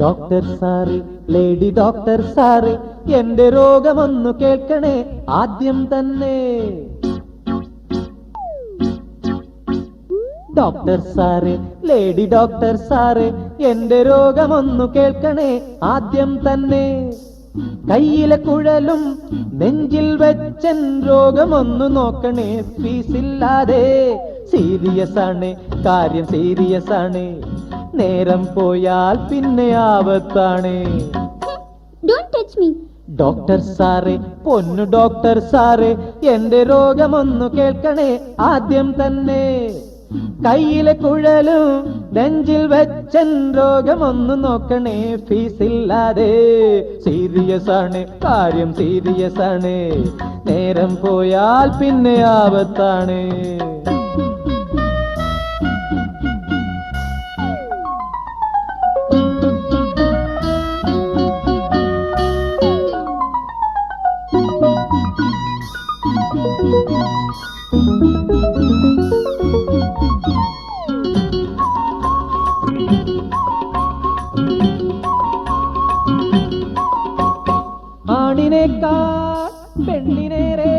Doctor sir, lady doctor sir, എന്റെ രോഗമൊന്നു കേൾക്കണേ ആദ്യം തന്നെ. Doctor sir, lady doctor sir, എന്റെ രോഗമൊന്നു കേൾക്കണേ ആദ്യം തന്നെ. കയ്യിലെ കുഴലും നെഞ്ചിൽ വെച്ചൻ രോഗമൊന്നു നോക്കണേ ഫീസില്ലാതെ. സീരിയസ് ആണ് കാര്യം, സീരിയസ് ആണ്, നേരം പോയാൽ പിന്നെ ആപത്താണ്. ഡോക്ടർ സാറേ, പൊന്നു ഡോക്ടർ സാറേ, എന്റെ രോഗമൊന്നു കേൾക്കണേ ആദ്യം തന്നെ. കയ്യിലെ കുഴലും നെഞ്ചിൽ വെച്ചൻ രോഗമൊന്നു നോക്കണേ ഫീസില്ലാതെ. സീരിയസ് ആണ് കാര്യം, സീരിയസ് ആണ്, നേരം പോയാൽ പിന്നെ ആപത്താണ്. ആണിനേക്കാൾ പെണ്ണിനേറെ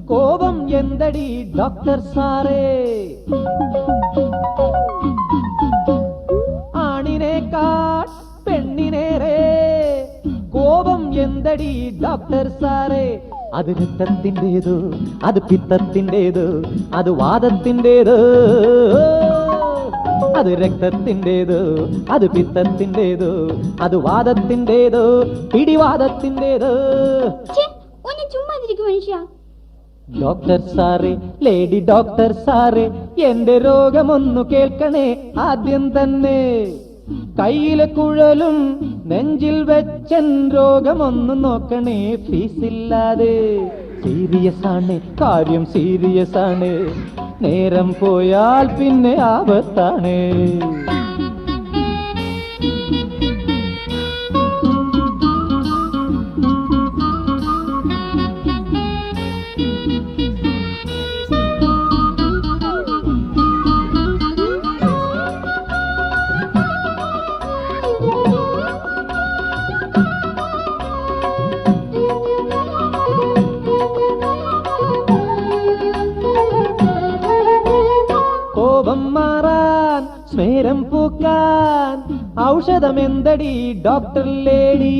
കോപം എന്തടി ഡോക്ടർ സാറേ. ആണിനേക്കാൾ പെണ്ണിനേറെ കോപം എന്തടി ഡോക്ടർ സാറേ. അത് രക്തത്തിൻ്റെതോ, അത് പിത്തത്തിൻ്റെതോ, അത് വാദത്തിൻ്റെതോ. അത് രക്തത്തിൻ്റെതോ, അത് പിത്തത്തിൻ്റെതോ, അത് വാദത്തിൻ്റെതോ, പിടിവാദത്തിൻ്റെതോ. ഡോക്ടർ സാറേ, ലേഡി ഡോക്ടർ സാറേ, എന്റെ രോഗമൊന്നു കേൾക്കണേ ആദ്യം തന്നെ. കയ്യിലെ കുഴലും നെഞ്ചിൽ വെച്ചൻ രോഗമൊന്നു നോക്കണേ ഫീസില്ലാതെ. സീരിയസ് ആണ് കാര്യം, സീരിയസ് ആണ്, നേരം പോയാൽ പിന്നെ ആപത്താണ്. കോപം മാറാൻ, സ്മേരം പൂക്കാൻ ഔഷധമെന്തടി ഡോക്ടർ ലേഡി.